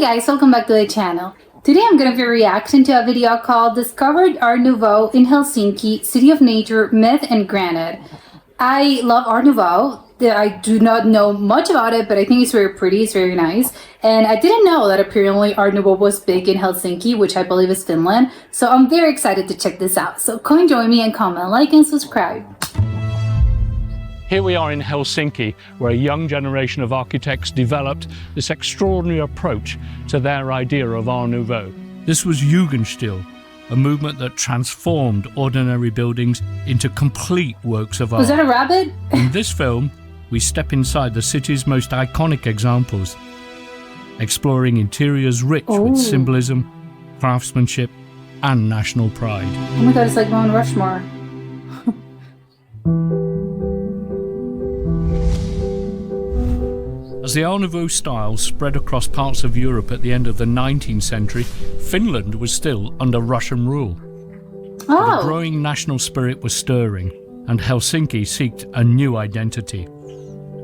guys, welcome back to the channel. Today I'm going to be reacting to a video called Discovered Art Nouveau in Helsinki, City of Nature, Myth and Granite. I love Art Nouveau. I do not know much about it, but I think it's very pretty, it's very nice. And I didn't know that apparently Art Nouveau was big in Helsinki, which I believe is Finland. So I'm very excited to check this out. So come and join me and comment, like and subscribe. Here we are in Helsinki, where a young generation of architects developed this extraordinary approach to their idea of Art Nouveau. This was Jugendstil, a movement that transformed ordinary buildings into complete works of art. Was that a rabbit? In this film, we step inside the city's most iconic examples, exploring interiors rich with symbolism, craftsmanship, and national pride. Oh my god, it's like Mount Rushmore. As the Art Nouveau style spread across parts of Europe at the end of the 19th century, Finland was still under Russian rule. But a growing national spirit was stirring, and Helsinki sought a new identity.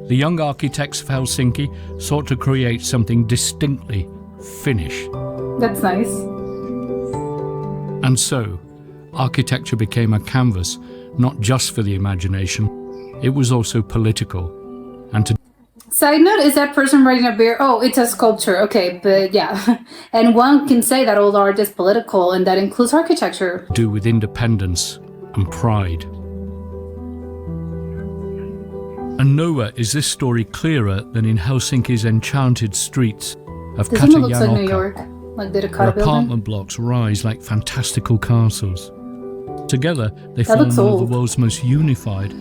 The young architects of Helsinki sought to create something distinctly Finnish. That's nice. And so, architecture became a canvas, not just for the imagination, it was also political. And to Side note, is that person riding a bear? Oh, it's a sculpture. Okay, but yeah. And one can say that all art is political, and that includes architecture. do with independence and pride. And nowhere is this story clearer than in Helsinki's enchanted streets of This one looks like New Katajanokka, York. Like the where Dakota building. apartment blocks rise like fantastical castles. Together, they form looks one of old. the world's most unified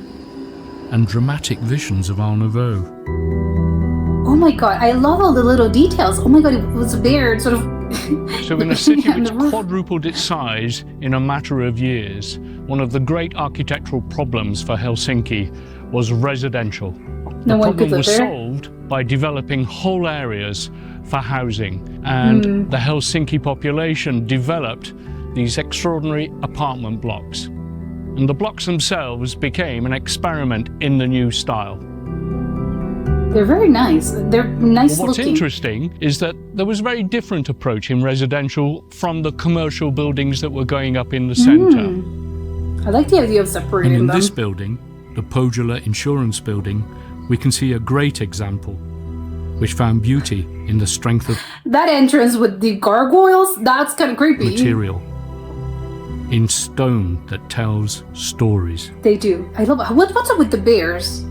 and dramatic visions of Art Nouveau. Oh my god, I love all the little details. Oh my god, it was a bear. It sort of... So in a city Yeah, and which the roof. quadrupled its size in a matter of years, one of the great architectural problems for Helsinki was residential. No The one could problem live was there? solved by developing whole areas for housing, and the Helsinki population developed these extraordinary apartment blocks. And the blocks themselves became an experiment in the new style. They're very nice. They're nice What's looking. interesting is that there was a very different approach in residential from the commercial buildings that were going up in the centre. I like the idea of And separating in them. this building, the Pohjola Insurance Building, we can see a great example, which found beauty in the strength of That entrance with the gargoyles, that's kind of creepy. material, in stone that tells stories. They do. I love it. What's up with the bears?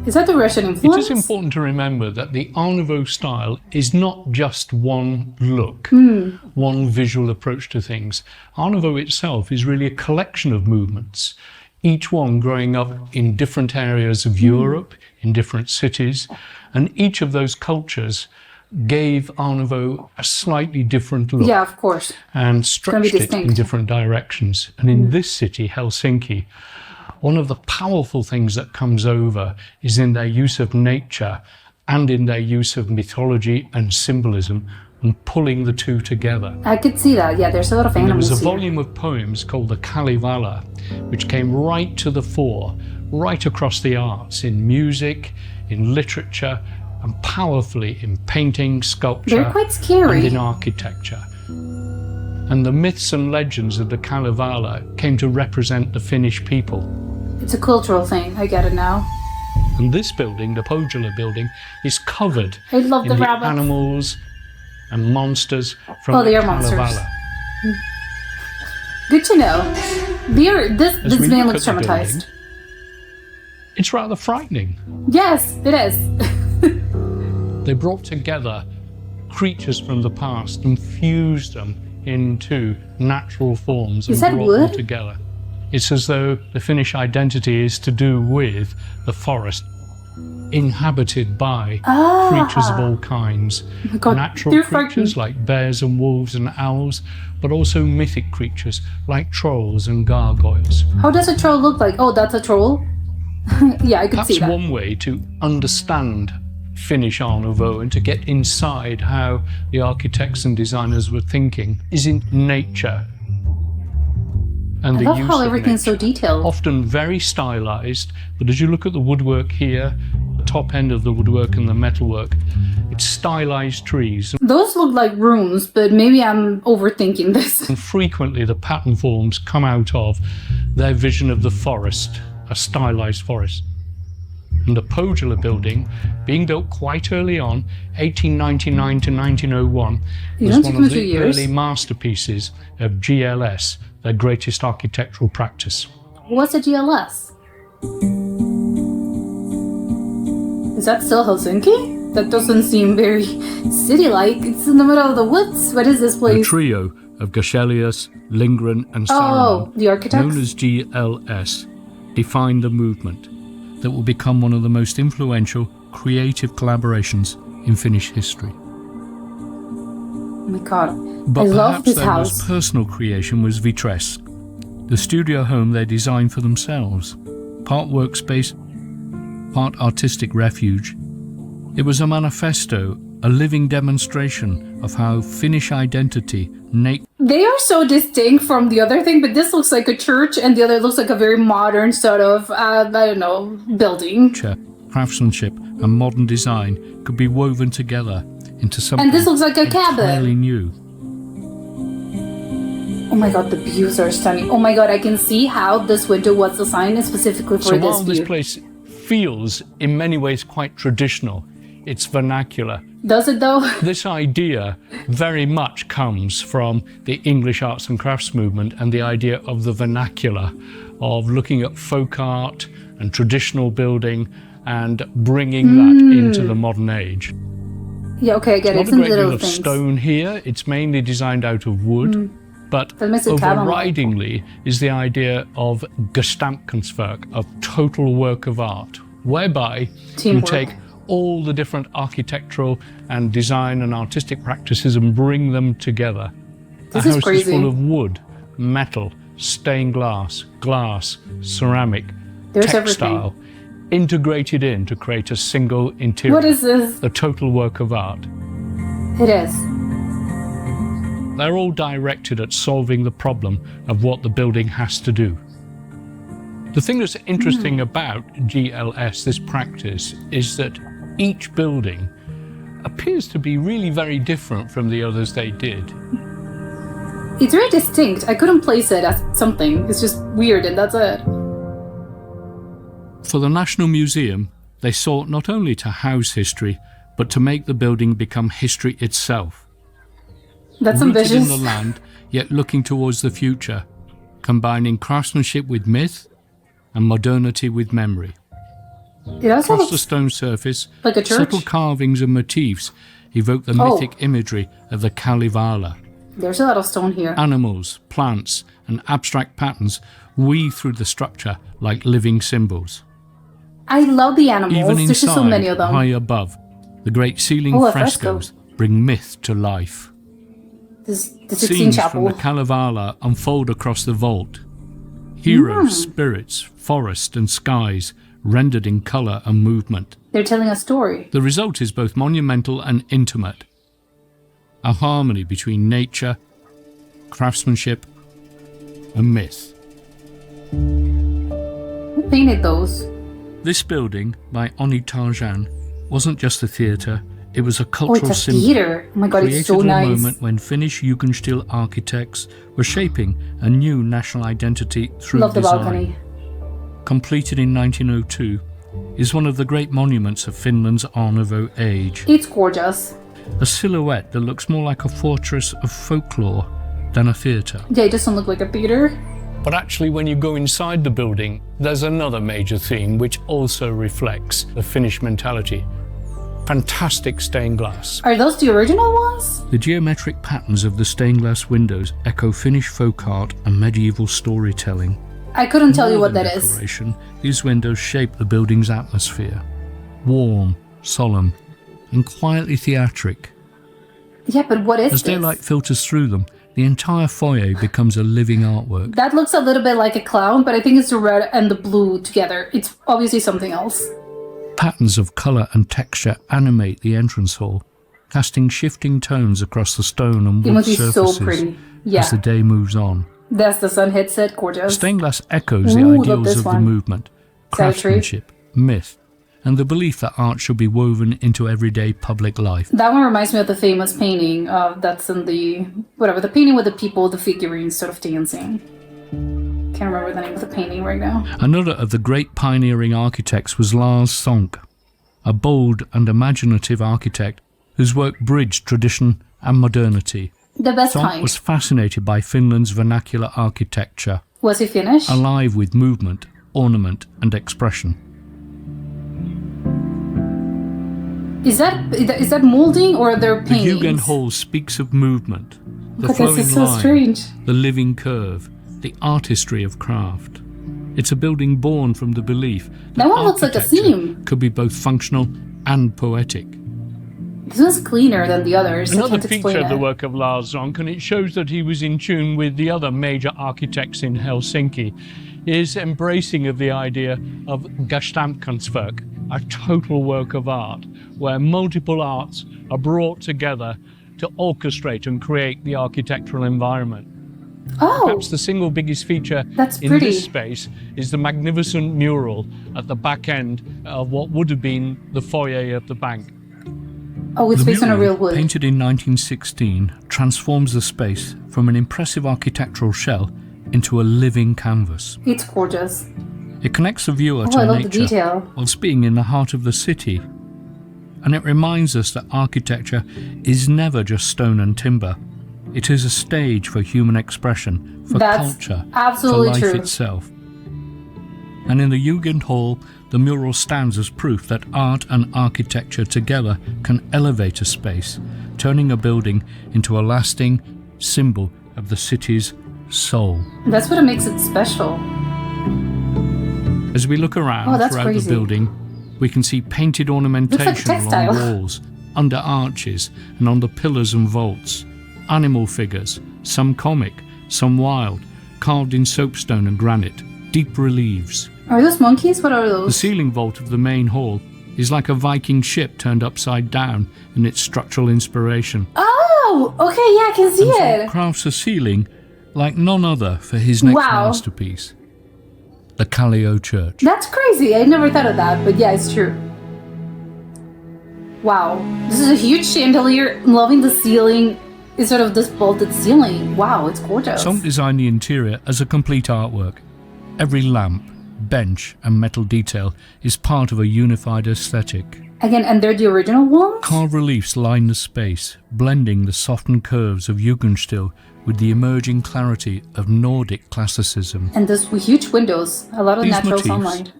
Is that the Russian It influence? is important to remember that the Art Nouveau style is not just one look, one visual approach to things. Art Nouveau itself is really a collection of movements, each one growing up in different areas of Europe, in different cities, and each of those cultures gave Art Nouveau a slightly different look. Yeah, of course. And stretched it in distinct. different directions. And in this city, Helsinki, one of the powerful things that comes over is in their use of nature and in their use of mythology and symbolism and pulling the two together. I could see that. Yeah, there's a lot of And there animals was a here. volume of poems called the Kalevala, which came right to the fore, right across the arts, in music, in literature, and powerfully in painting, sculpture, They're quite scary. and in architecture. And the myths and legends of the Kalevala came to represent the Finnish people. It's a cultural thing. I get it now. And this building, the Pohjola building, is covered I love in the the rabbits. animals and monsters from Oh, the they are monsters. Kalevala. Good to know. This As we man look looks at the traumatized. building, it's rather frightening. Yes, it is. They brought together creatures from the past and fused them into natural forms and Is that brought wood? them together. It's as though the Finnish identity is to do with the forest, inhabited by creatures of all kinds. Oh my God, Natural they're creatures frightening. like bears and wolves and owls, but also mythic creatures like trolls and gargoyles. How does a troll look like? Oh, that's a troll? Yeah, I could see That's that. one way to understand Finnish Art Nouveau and to get inside how the architects and designers were thinking is in nature and I the love use how of everything's so nature. detailed. Often very stylized, but as you look at the woodwork here, the top end of the woodwork and the metalwork, it with stylized trees. Those look like rooms, but maybe I'm overthinking this. And frequently the pattern forms come out of their vision of the forest, a stylized forest. And the Pojola building, being built quite early on, 1899 to 1901, was one of the early masterpieces of GLS, their greatest architectural practice. What's a GLS? Is that still Helsinki? That doesn't seem very city-like. It's in the middle of the woods. What is this place? The trio of Gerselius, Lindgren and Oh, Saarinen, the architects? known as GLS, defined the movement that will become one of the most influential creative collaborations in Finnish history. Oh my god. But I love perhaps this their house. most personal creation was Vitresque, the studio home they designed for themselves, part workspace, part artistic refuge. It was a manifesto, a living demonstration of how Finnish identity, They are so distinct from the other thing, but this looks like a church and the other looks like a very modern sort of, I don't know, building. craftsmanship and modern design could be woven together into something And this looks like a entirely cabin. new. Oh my god, the views are stunning. Oh my god, I can see how this window was designed specifically for So this while view. this place feels in many ways quite traditional, it's vernacular. Does it though? This idea very much comes from the English arts and crafts movement and the idea of the vernacular, of looking at folk art and traditional building and bringing that into the modern age. Yeah, okay, I get it. Not It's a in great little deal of things. stone here. It's mainly designed out of wood. But That makes it cabin-like. overridingly is the idea of Gesamtkunstwerk, of total work of art, whereby Teamwork. you take all the different architectural and design and artistic practices and bring them together. This The is house crazy. is full of wood, metal, stained glass, ceramic, There's textile, integrated in to create a single interior. What is this? The total work of art. It is. They're all directed at solving the problem of what the building has to do. The thing that's interesting about GLS, this practice, is that each building appears to be really very different from the others they did. It's very distinct. I couldn't place it as something. It's just weird and that's it. For the National Museum, they sought not only to house history, but to make the building become history itself. That's Rooted ambitious. in the land, yet looking towards the future, combining craftsmanship with myth and modernity with memory. It also Across the looks stone surface, like a church. subtle carvings and motifs evoke the Oh. mythic imagery of the Kalevala. There's a lot of stone here. Animals, plants, and abstract patterns weave through the structure like living symbols. I love the animals. Even There's just so inside, many of them. high above, the great ceiling Oh, a frescoes bring myth to life. The Sixteen Scenes from Chapel. the Kalevala unfold across the vault. Heroes, spirits, forest and skies rendered in colour and movement. They're telling a story. The result is both monumental and intimate. A harmony between nature, craftsmanship and myth. Who painted those? This building, by Oni Tarjan, wasn't just a theatre, it was a Oh, cultural it's a symbol. theater. Oh my god, it's Created so at a nice. moment when Finnish Jugendstil architects were shaping a new national identity through Love the design. balcony. Completed in 1902, is one of the great monuments of Finland's Art Nouveau age. It's gorgeous. A silhouette that looks more like a fortress of folklore than a theatre. Yeah, it doesn't look like a theater. But actually, when you go inside the building, there's another major theme which also reflects the Finnish mentality. Fantastic stained glass. Are those the original ones? The geometric patterns of the stained glass windows echo Finnish folk art and medieval storytelling. I couldn't tell you More what than that is. decoration, these windows shape the building's atmosphere. Warm, solemn, and quietly theatric. Yeah, but what is As this? daylight filters through them, the entire foyer becomes a living artwork. That looks a little bit like a clown, but I think it's the red and the blue together. It's obviously something else. Patterns of colour and texture animate the entrance hall, casting shifting tones across the stone and It wood must be so surfaces pretty. Yeah, as the day moves on. that's the sun hits it. Gorgeous. Stained glass echoes the Ooh, look, ideals this of the one. movement, Is that a tree? craftsmanship, myth, and the belief that art should be woven into everyday public life. That one reminds me of the famous painting that's in the painting with the people, the figurines sort of dancing. Can't remember the name of the painting right now. Another of the great pioneering architects was Lars Sonck, a bold and imaginative architect whose work bridged tradition and modernity. The best Sonck kind. was fascinated by Finland's vernacular architecture, Was he Finnish? alive with movement, ornament and expression. Is that molding or their The paintings? Jugendhall speaks of movement, the But flowing this is so line, strange. the living curve, the artistry of craft. It's a building born from the belief That one looks like a architecture theme. could be both functional and poetic. This one's cleaner than the others. I Another can't explain feature of the it. work of Lars Sonck, and it shows that he was in tune with the other major architects in Helsinki, is embracing of the idea of Gesamtkunstwerk, a total work of art, where multiple arts are brought together to orchestrate and create the architectural environment. Oh, Perhaps the single biggest feature That's in pretty. this space is the magnificent mural at the back end of what would have been the foyer of the bank. oh, it's The based on a mural, real wood. painted in 1916, transforms the space from an impressive architectural shell into a living canvas. It's gorgeous. It connects the viewer Oh, to I love the nature detail. whilst being in the heart of the city. And it reminds us that architecture is never just stone and timber. It is a stage for human expression, for That's culture, absolutely for life true. itself. And in the Jugendhall, the mural stands as proof that art and architecture together can elevate a space, turning a building into a lasting symbol of the city's soul. That's what makes it special. As we look around Oh, that's throughout crazy. the building, we can see painted ornamentation along textile. walls, under arches, and on the pillars and vaults. Animal figures, some comic, some wild, carved in soapstone and granite, deep reliefs. Are those monkeys? What are The those? ceiling vault of the main hall is like a Viking ship turned upside down in its structural inspiration. Oh, okay, yeah, I can see Sonck it. crafts a ceiling like none other for his next Wow. masterpiece, the Kallio Church. That's crazy. I never thought of that, but yeah, it's true. Wow, this is a huge chandelier. I'm loving the ceiling. It's sort of this bolted ceiling. Wow, it's gorgeous. Sonck designed the interior as a complete artwork. Every lamp, bench and metal detail is part of a unified aesthetic. Again, and they're the original ones? Carved reliefs line the space, blending the softened curves of Jugendstil with the emerging clarity of Nordic classicism. And those huge windows. A lot of These natural motifs sunlight.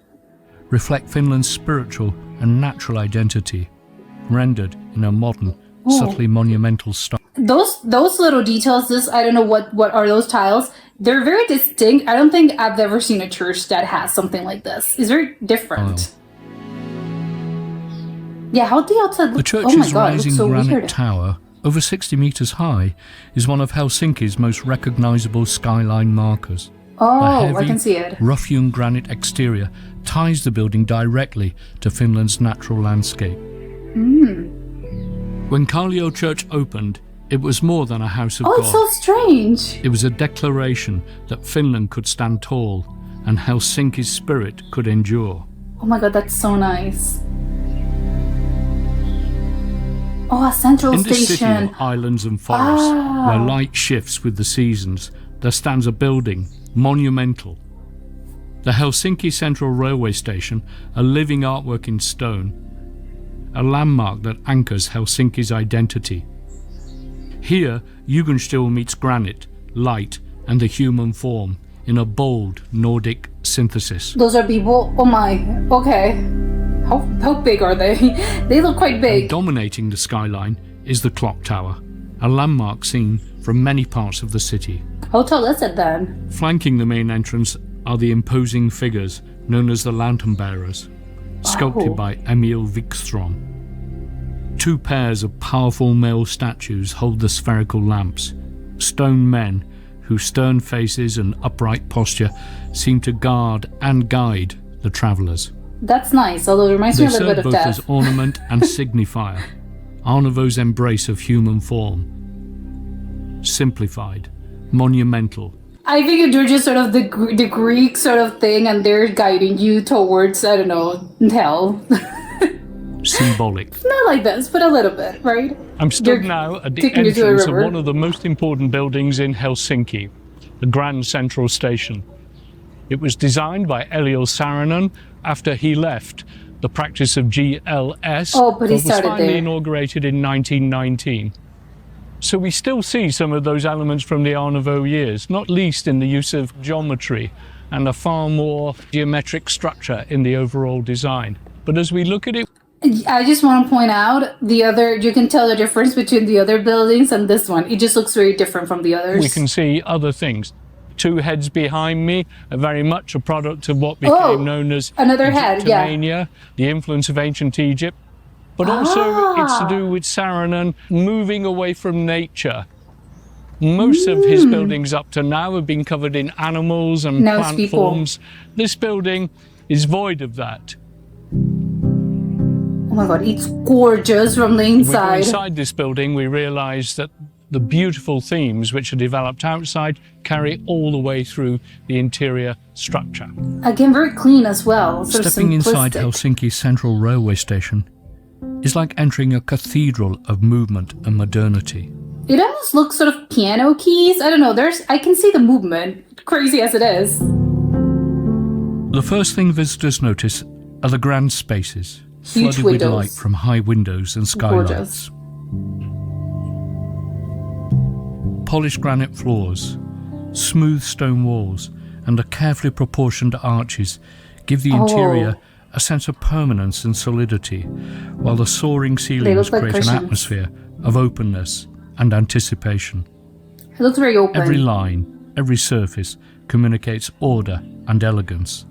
reflect Finland's spiritual and natural identity, rendered in a modern, Oh. subtly monumental style. Those little details, I don't know what are those tiles. They're very distinct. I don't think I've ever seen a church that has something like this. It's very different. Yeah, how the outside The looks. church's Oh my god, it rising looks so granite weird. tower, over 60 metres high, is one of Helsinki's most recognisable skyline markers. Oh, The I heavy, can see it. rough-hewn granite exterior ties the building directly to Finland's natural landscape. When Kallio Church opened, it was more than a house of Oh, God. it's so strange. It was a declaration that Finland could stand tall and Helsinki's spirit could endure. Oh my god, that's so nice. Oh, a central In this city station. of islands and forests, where light shifts with the seasons, there stands a building, monumental. The Helsinki Central Railway Station, a living artwork in stone, a landmark that anchors Helsinki's identity. Here, Jugendstil meets granite, light, and the human form in a bold Nordic synthesis. Those are people. Oh my. Okay. How big are they? They look quite big. Dominating the skyline is the clock tower, a landmark seen from many parts of the city. How tall is it then? Flanking the main entrance are the imposing figures known as the lantern bearers, sculpted by Emil Wikström. Two pairs of powerful male statues hold the spherical lamps, stone men whose stern faces and upright posture seem to guard and guide the travellers. That's nice, although it reminds me They a little serve bit of both death. as ornament and signifier, Art Nouveau's embrace of human form. Simplified, monumental, I think they're just sort of the Greek sort of thing, and they're guiding you towards, I don't know, hell. Symbolic. Not like this, but a little bit, right? I'm stood now at the entrance of one of the most important buildings in Helsinki, the Grand Central Station. It was designed by Elio Saarinen after he left the practice of GLS, but he started was finally there. inaugurated in 1919. So we still see some of those elements from the Art Nouveau years, not least in the use of geometry and a far more geometric structure in the overall design. But as we look at it, I just want to point out you can tell the difference between the other buildings and this one. It just looks very different from the others. we can see other things. Two heads behind me are very much a product of what became known as another head, yeah. Egyptomania, the influence of ancient Egypt. But also it's to do with Saarinen moving away from nature. Most of his buildings up to now have been covered in animals and plant forms. This building is void of that. Oh my god, it's gorgeous from the inside. Inside this building, we realise that the beautiful themes which are developed outside carry all the way through the interior structure. Again, very clean as well. Stepping inside Helsinki's central railway station is like entering a cathedral of movement and modernity. It almost looks sort of piano keys. I don't know, I can see the movement, crazy as it is. The first thing visitors notice are the grand spaces, Huge flooded windows. with light from high windows and skylights. Gorgeous. Polished granite floors, smooth stone walls, and the carefully proportioned arches give the interior a sense of permanence and solidity, while the soaring ceilings like create cushions. an atmosphere of openness and anticipation. It looks very open. Every line, every surface communicates order and elegance,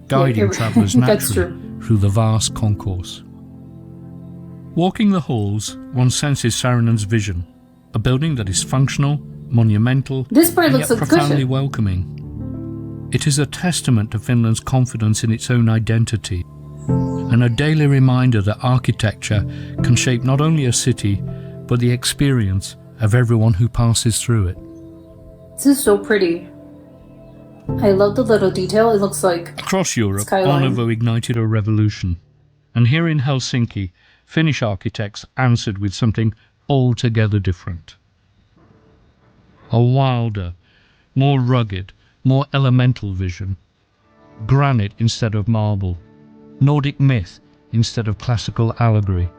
guiding travellers That's naturally through the vast concourse. Walking the halls, one senses Saarinen's vision, a building that is functional, monumental, This part and looks yet like profoundly cushion. welcoming. It is a testament to Finland's confidence in its own identity, and a daily reminder that architecture can shape not only a city, but the experience of everyone who passes through it. This is so pretty. I love the little detail. It looks like Across Europe, skyline. Art Nouveau ignited a revolution, and here in Helsinki, Finnish architects answered with something altogether different. A wilder, more rugged, more elemental vision. Granite instead of marble. Nordic myth instead of classical allegory.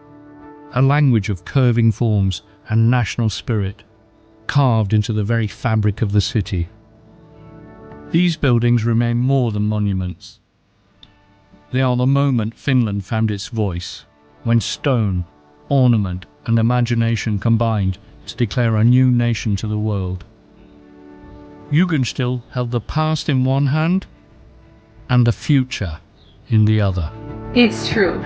A language of curving forms and national spirit, carved into the very fabric of the city. These buildings remain more than monuments. They are the moment Finland found its voice, when stone, ornament and imagination combined to declare a new nation to the world. Jugendstil held the past in one hand and the future in the other. it's true.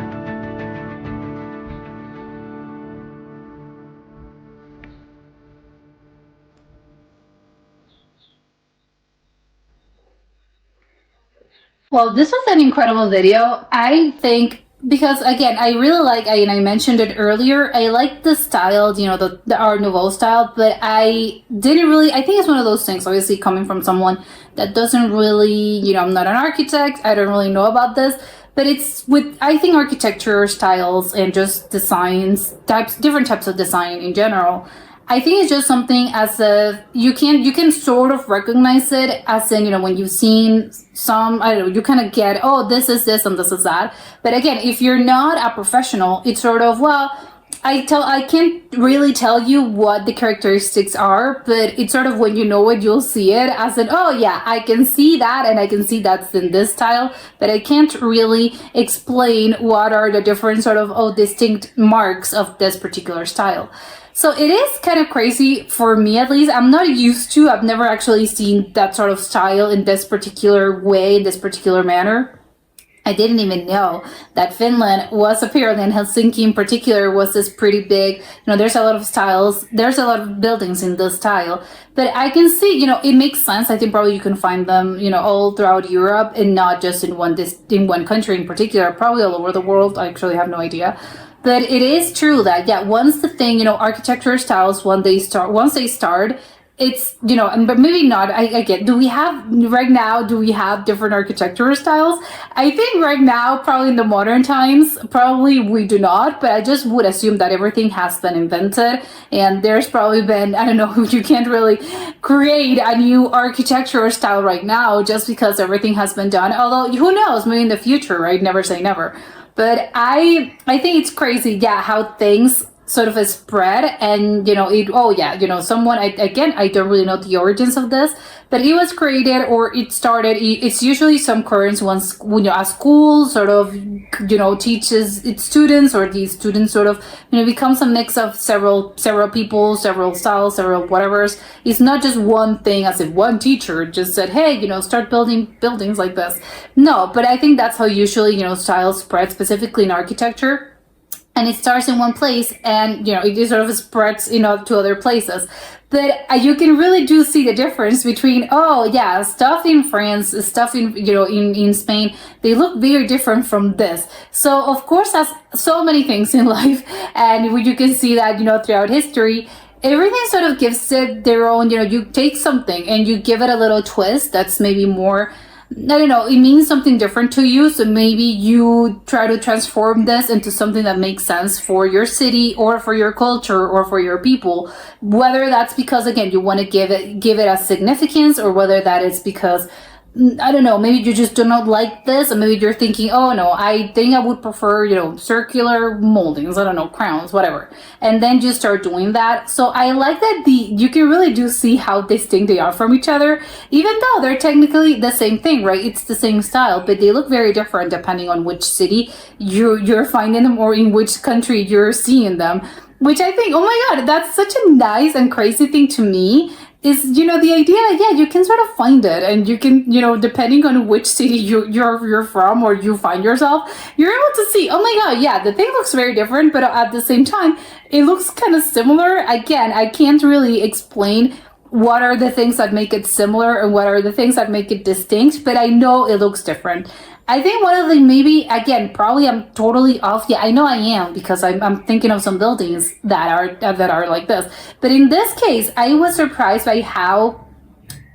Well, this was an incredible video. I think because again, I really like, and I mentioned it earlier, I like the style, the Art Nouveau style, but I didn't really, I think it's one of those things, obviously coming from someone that doesn't really, I'm not an architect, I don't really know about this, but it's with, I think architecture styles and just different types of design in general, I think it's just something you can sort of recognize it as in, when you've seen some, I don't know, you kind of get, oh, this is this and this is that. But again, if you're not a professional, it's sort of, well, I can't really tell you what the characteristics are, but it's sort of when you know it, you'll see it as in, oh yeah, I can see that and I can see that's in this style, but I can't really explain what are the different sort of, distinct marks of this particular style. So it is kind of crazy for me, at least. I'm not used to, I've never actually seen that sort of style in this particular way, in this particular manner. I didn't even know that Finland was apparently, in Helsinki in particular, was this pretty big, there's a lot of styles, there's a lot of buildings in this style. But I can see, it makes sense. I think probably you can find them, all throughout Europe and not just in one country in particular, probably all over the world. I actually have no idea. But it is true that, once the thing, architecture styles, once they start, it's, but maybe not. I get, do we have different architectural styles? I think right now, probably in the modern times, probably we do not, but I just would assume that everything has been invented, and there's probably been, I don't know, you can't really create a new architectural style right now just because everything has been done. Although, who knows, maybe in the future, right? Never say never. But I think it's crazy, yeah, how things sort of a spread, and someone, I don't really know the origins of this, but it was created, or it started, it's usually some currents once when a school sort of teaches its students, or these students sort of becomes a mix of several people, several styles, several whatevers. It's not just one thing, as if one teacher just said, hey, start building buildings like this. No, but I think that's how usually styles spread, specifically in architecture. And it starts in one place, and it sort of spreads to other places. But you can really do see the difference between, stuff in France, stuff in Spain, they look very different from this. So of course, as so many things in life, and you can see that throughout history, everything sort of gives it their own. You take something and you give it a little twist that's maybe more, I don't know, it means something different to you. So maybe you try to transform this into something that makes sense for your city, or for your culture, or for your people. Whether that's because, again, you want to give it a significance, or whether that is because, I don't know, maybe you just do not like this, and maybe you're thinking, oh no, I think I would prefer, circular moldings, I don't know, crowns, whatever. And then you start doing that. So I like that you can really do see how distinct they are from each other, even though they're technically the same thing, right? It's the same style, but they look very different depending on which city you're finding them, or in which country you're seeing them. Which I think, oh my God, that's such a nice and crazy thing to me. Is the idea that, yeah, you can sort of find it, and you can, depending on which city you're from, or you find yourself, you're able to see, oh my God, yeah, the thing looks very different, but at the same time, it looks kind of similar. Again, I can't really explain what are the things that make it similar and what are the things that make it distinct, but I know it looks different. I think one of the, maybe, again, probably I'm totally off. Yeah, I know I am, because I'm thinking of some buildings that are like this. But in this case, I was surprised by how,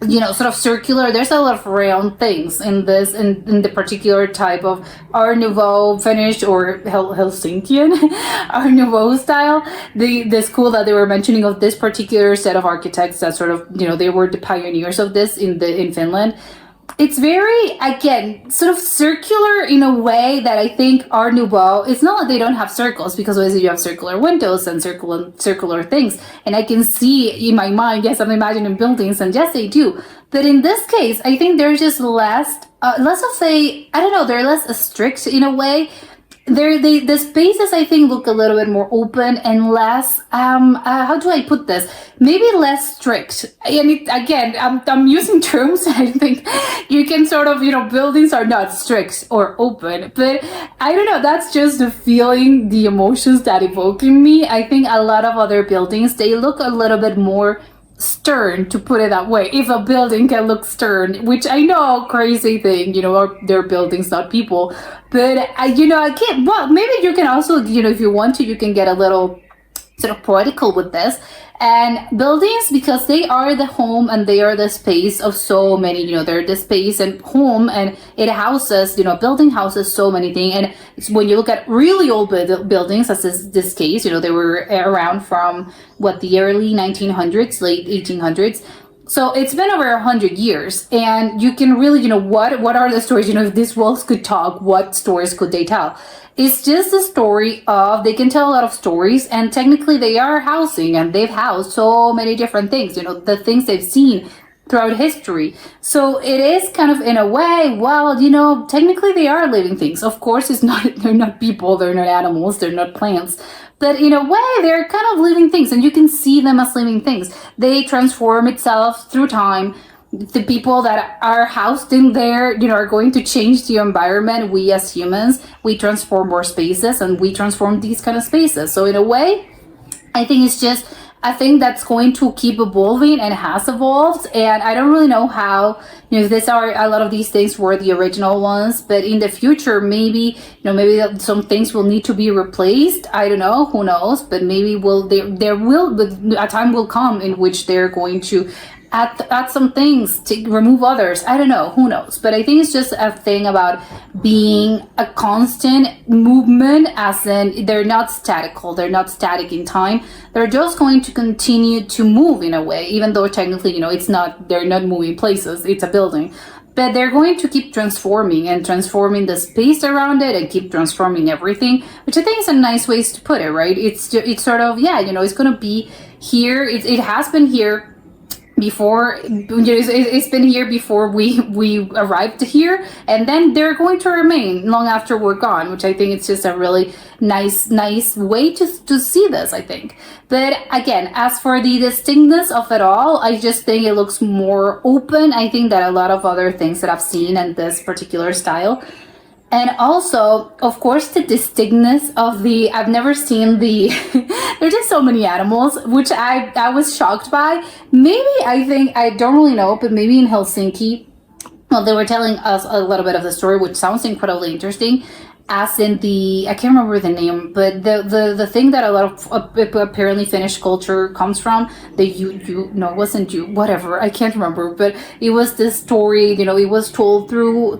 sort of circular. There's a lot of round things in this, in the particular type of Art Nouveau Finnish, or Helsinkian Art Nouveau style. The school that they were mentioning of this particular set of architects that sort of, they were the pioneers of this in Finland. It's very, again, sort of circular in a way that I think Art Nouveau, it's not that they don't have circles, because obviously you have circular windows and circular things. And I can see in my mind, yes, I'm imagining buildings, and yes, they do. But in this case, I think there's just less of a, I don't know, they're less strict in a way. The spaces, I think, look a little bit more open and less, how do I put this? Maybe less strict. And again, I'm using terms I think you can sort of, buildings are not strict or open, but I don't know, that's just the feeling, the emotions that evoke in me. I think a lot of other buildings, they look a little bit more stern, to put it that way, if a building can look stern, which I know, crazy thing, they're buildings, not people, but I can't, well, maybe you can also, if you want to, you can get a little sort of poetical with this. And buildings, because they are the home and they are the space of so many, they're the space and home, and it houses, building houses so many things. And when you look at really old buildings, as is this case, they were around from the early 1900s, late 1800s. So it's been over 100 years, and you can really, what are the stories? If these walls could talk, what stories could they tell? It's just a story of, they can tell a lot of stories, and technically they are housing, and they've housed so many different things, the things they've seen throughout history. So it is kind of, in a way, well, technically they are living things. Of course, they're not people, they're not animals, they're not plants. But in a way, they're kind of living things, and you can see them as living things. They transform itself through time. The people that are housed in there, are going to change the environment. We as humans, we transform our spaces, and we transform these kind of spaces. So in a way, I think it's just I think that's going to keep evolving and has evolved. And I don't really know how, these are a lot of these things were the original ones, but in the future, maybe, maybe some things will need to be replaced. I don't know, who knows, but maybe a time will come in which they're going to add some things to remove others. I don't know, who knows, but I think it's just a thing about being a constant movement, as in they're not they're not static in time, they're just going to continue to move in a way, even though technically, they're not moving places, it's a building, but they're going to keep transforming the space around it and keep transforming everything, which I think is a nice way to put it, right? It's sort of, it's going to be here, it has been here before, it's been here before we arrived here, and then they're going to remain long after we're gone, which I think it's just a really nice way to see this, I think. But again, as for the distinctness of it all, I just think it looks more open, I think, than a lot of other things that I've seen in this particular style. And also, of course, the distinctness of I've never seen there's just so many animals, which I was shocked by. Maybe, I don't really know, but maybe in Helsinki, well, they were telling us a little bit of the story, which sounds incredibly interesting. As in I can't remember the name, but the thing that a lot of apparently Finnish culture comes from, it wasn't whatever, I can't remember, but it was this story, it was told through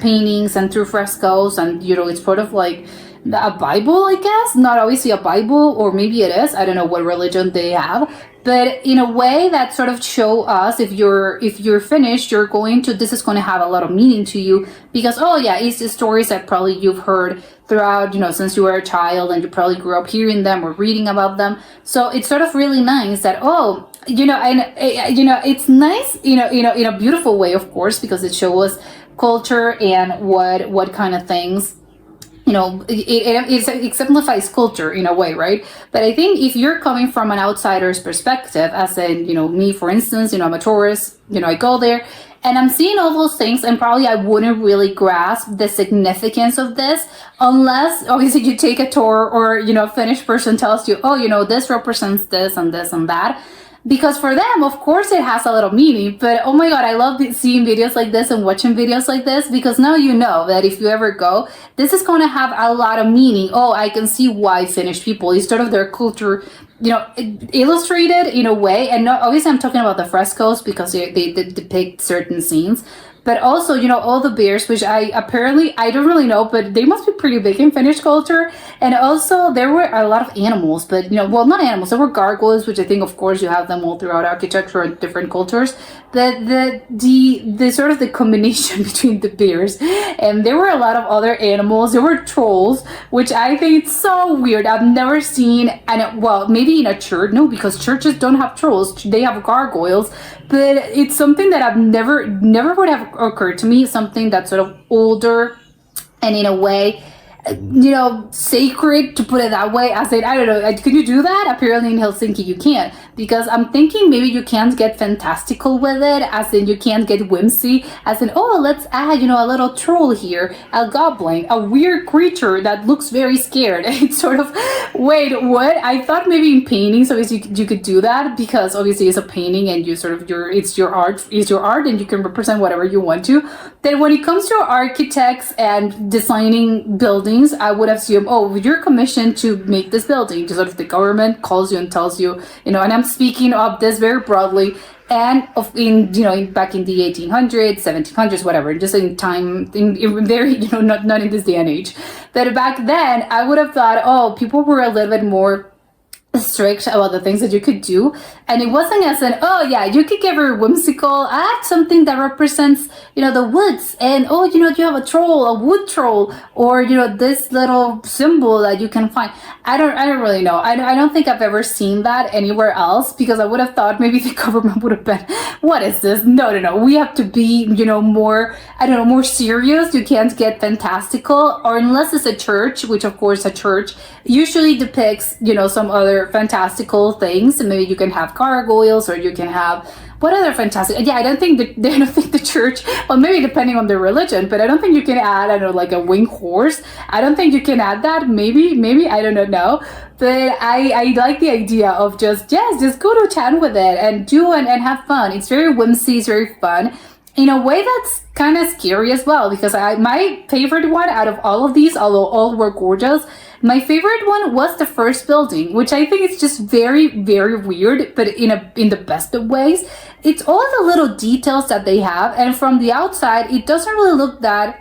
paintings and through frescoes, and it's sort of like a Bible, I guess, not obviously a Bible, or maybe it is, I don't know what religion they have, but in a way that sort of show us, if you're Finnish, this is going to have a lot of meaning to you, because it's the stories that probably you've heard throughout, since you were a child, and you probably grew up hearing them or reading about them. So it's sort of really nice that it's nice, in a beautiful way, of course, because it shows us culture and what kind of things. It exemplifies culture in a way, right? But I think if you're coming from an outsider's perspective, as in, me, for instance, I'm a tourist, I go there and I'm seeing all those things, and probably I wouldn't really grasp the significance of this unless, obviously, you take a tour, or, a Finnish person tells you, this represents this and this and that. Because for them, of course, it has a lot of meaning, but oh my god, I love seeing videos like this and watching videos like this, because now you know that if you ever go, this is going to have a lot of meaning. Oh, I can see why Finnish people, is sort of their culture, illustrated in a way. And obviously I'm talking about the frescoes, because they depict certain scenes. But also, all the bears, which I don't really know, but they must be pretty big in Finnish culture. And also, there were a lot of animals, but, not animals, there were gargoyles, which I think, of course, you have them all throughout architecture and different cultures. The sort of the combination between the bears, and there were a lot of other animals. There were trolls, which I think it's so weird. I've never seen, maybe in a church, no, because churches don't have trolls, they have gargoyles. But it's something that I've never would have occurred to me, something that's sort of older and in a way, sacred, to put it that way. I said, I don't know, can you do that? Apparently in Helsinki you can't, because I'm thinking maybe you can't get fantastical with it, as in you can't get whimsy, as in, let's add, a little troll here, a goblin, a weird creature that looks very scared. It's sort of, wait, what? I thought maybe in paintings, obviously you could do that, because obviously it's a painting and you sort of, it's your art and you can represent whatever you want to. Then when it comes to architects and designing buildings, I would assume, you're commissioned to make this building. Just sort of the government calls you and tells you, and I'm speaking of this very broadly, and back in the 1800s, 1700s, whatever, just in time, in very, not in this day and age. But back then, I would have thought, people were a little bit more strict about the things that you could do, and it wasn't as an you could get very whimsical, add something that represents the woods, and you have a troll, a wood troll, or this little symbol that you can find. I don't really know. I don't think I've ever seen that anywhere else, because I would have thought maybe the government would have been, what is this? No, we have to be more, more serious. You can't get fantastical, or unless it's a church, which of course a church usually depicts some other other fantastical things. Maybe you can have gargoyles, or you can have what other fantastic? Yeah, I don't think the church. Well, maybe depending on the religion, but I don't think you can add, I don't know, like a winged horse. I don't think you can add that. Maybe I don't know. But I like the idea of just go to town with it and do and have fun. It's very whimsy, it's very fun. In a way that's kind of scary as well, because my favorite one out of all of these, although all were gorgeous, my favorite one was the first building, which I think is just very, very weird, but in the best of ways. It's all the little details that they have, and from the outside, it doesn't really look that.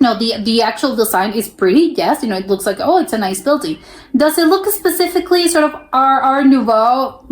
No, the actual design is pretty. Yes, it looks like, oh, it's a nice building. Does it look specifically sort of Art Nouveau?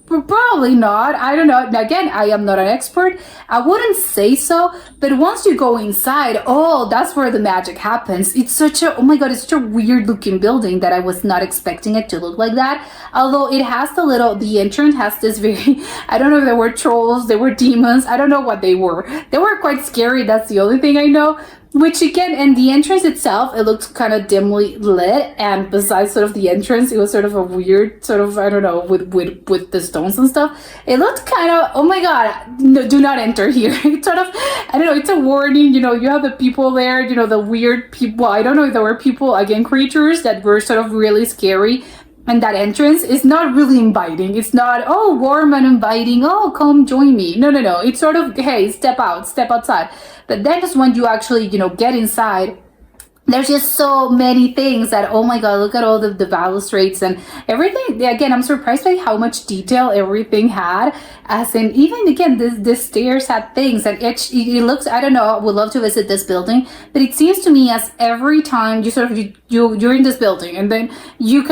Probably not. I don't know. Again, I am not an expert. I wouldn't say so. But once you go inside, oh, that's where the magic happens. It's such a, oh my God, it's such a weird looking building that I was not expecting it to look like that. Although it has the entrance has this very, I don't know if they were trolls, they were demons. I don't know what they were. They were quite scary. That's the only thing I know. Which again, and the entrance itself, it looked kind of dimly lit, and besides sort of the entrance, it was sort of a weird sort of, I don't know, with the stones and stuff. It looked kind of, oh my God, no, do not enter here. It's sort of, I don't know, it's a warning, you have the people there, the weird people, I don't know if there were people, again, creatures that were sort of really scary. And that entrance is not really inviting. It's not, oh, warm and inviting. Oh, come join me. No. It's sort of, hey, step outside. But then just when you actually, get inside, there's just so many things that, oh my God, look at all the balustrades and everything. Again, I'm surprised by how much detail everything had. As in, even again, the stairs had things, and it looks, I don't know, I would love to visit this building, but it seems to me as every time you're in this building, and then you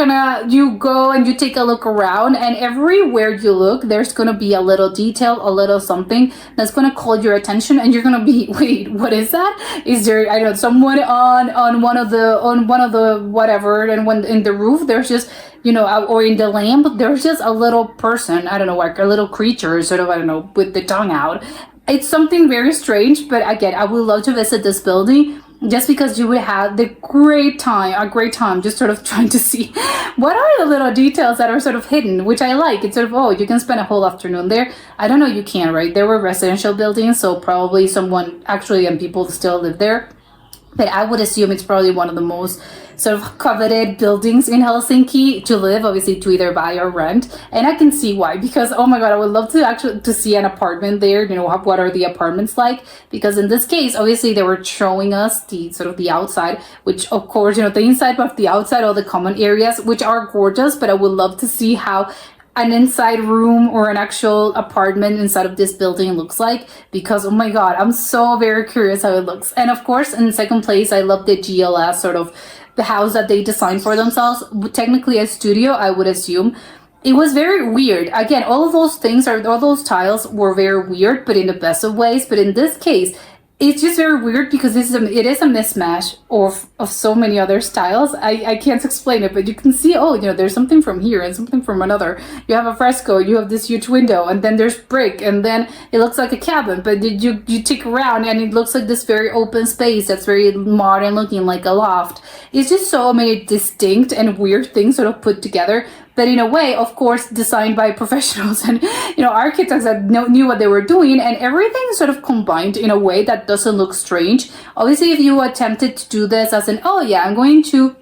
go and you take a look around, and everywhere you look, there's gonna be a little detail, a little something that's gonna call your attention, and you're gonna be, wait, what is that? Is there, I don't know, someone on one of the whatever, and when in the roof there's just, or in the lamp there's just a little person, I don't know, like a little creature sort of, I don't know, with the tongue out. It's something very strange, but again, I would love to visit this building just because you would have a great time just sort of trying to see what are the little details that are sort of hidden, which I like. It's sort of, oh, you can spend a whole afternoon there. I don't know, you can, right? There were residential buildings, so probably someone actually, and people still live there. But I would assume it's probably one of the most sort of coveted buildings in Helsinki to live, obviously to either buy or rent. And I can see why, because, oh my God, I would love to see an apartment there. What are the apartments like? Because in this case, obviously they were showing us the sort of the outside, which of course, the inside, but the outside, all the common areas, which are gorgeous. But I would love to see how an inside room or an actual apartment inside of this building looks like, because oh my God, I'm so very curious how it looks. And of course, in second place, I love the GLS sort of the house that they designed for themselves, technically a studio, I would assume. It was very weird. Again, all those tiles were very weird, but in the best of ways. But in this case, it's just very weird because it is a mismatch of so many other styles. I can't explain it, but you can see, oh, there's something from here and something from another. You have a fresco, you have this huge window, and then there's brick, and then it looks like a cabin, but you take around and it looks like this very open space that's very modern looking, like a loft. It's just so many distinct and weird things sort of put together, but in a way, of course, designed by professionals and, architects that knew what they were doing, and everything sort of combined in a way that doesn't look strange. Obviously, if you attempted to do this as an, oh yeah, I'm going to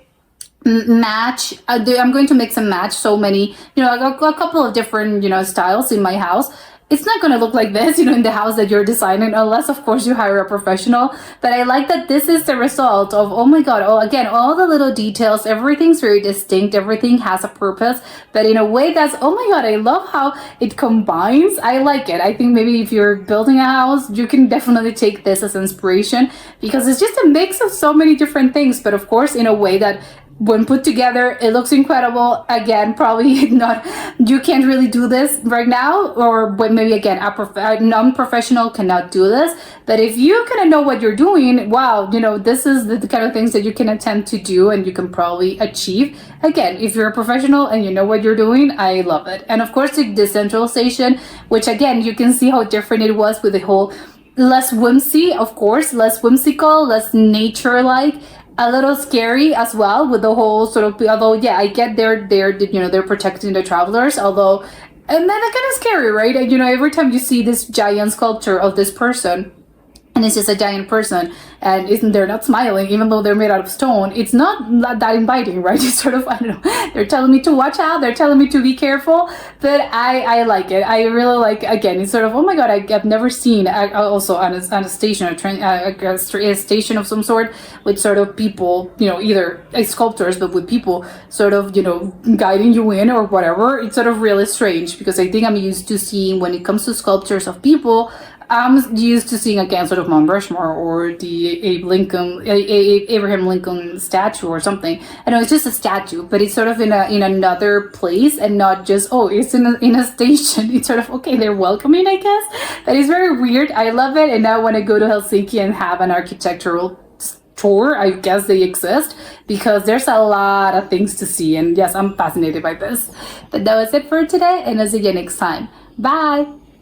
match, I'm going to mix and match so many, a couple of different, styles in my house, it's not going to look like this, in the house that you're designing, unless, of course, you hire a professional. But I like that this is the result of, oh my God, again, all the little details, everything's very distinct, everything has a purpose, but in a way that's, oh my God, I love how it combines. I like it. I think maybe if you're building a house, you can definitely take this as inspiration, because it's just a mix of so many different things, but of course, in a way that when put together, it looks incredible. Again, probably not, you can't really do this right now, or maybe again, a non-professional cannot do this. But if you kind of know what you're doing, wow, this is the kind of things that you can attempt to do and you can probably achieve. Again, if you're a professional and you know what you're doing, I love it. And of course, the decentralization, which again, you can see how different it was with the whole less whimsy, of course, less whimsical, less nature-like. a little scary as well with the whole sort of, although yeah, I get they're protecting the travelers, although, and then it's kind of scary, right? And, every time you see this giant sculpture of this person, and it's just a giant person, and they're not smiling, even though they're made out of stone, it's not that inviting, right? It's sort of, I don't know, they're telling me to watch out, they're telling me to be careful, but I like it. I really like, again, it's sort of, oh my god, I've never seen, also on a station, a station of some sort, with sort of people, either sculptors, but with people sort of, guiding you in or whatever. It's sort of really strange, because I think I'm used to seeing, when it comes to sculptures of people, I'm used to seeing, again, sort of Mount Rushmore or the Abraham Lincoln statue or something. I know it's just a statue, but it's sort of in another place, and not just, oh, it's in a station. It's sort of, okay, they're welcoming, I guess. That is very weird. I love it, and now when I go to Helsinki and have an architectural tour, I guess they exist, because there's a lot of things to see, and yes, I'm fascinated by this. But that was it for today, and I'll see you next time. Bye!